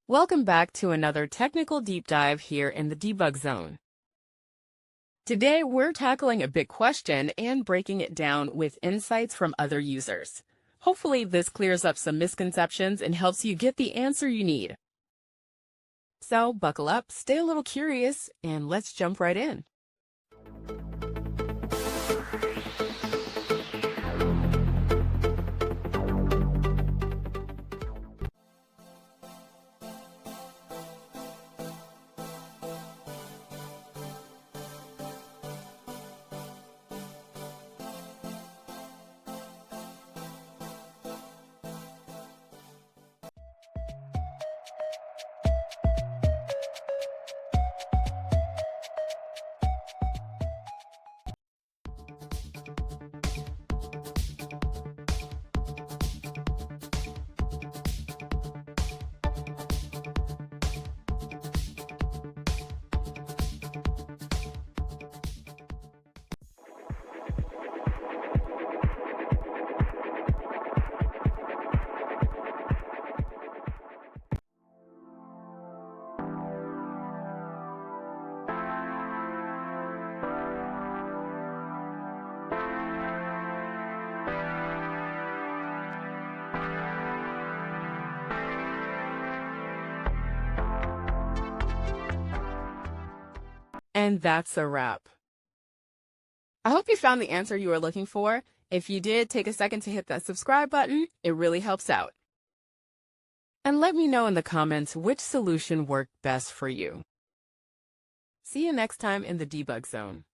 Welcome back to another technical deep dive here in the debug zone. Today, we're tackling a big question and breaking it down with insights from other users. Hopefully, this clears up some misconceptions and helps you get the answer you need. So, buckle up, stay a little curious, and let's jump right in. And that's a wrap. I hope you found the answer you were looking for. If you did, take a second to hit that subscribe button. It really helps out. And let me know in the comments which solution worked best for you. See you next time in the debug zone.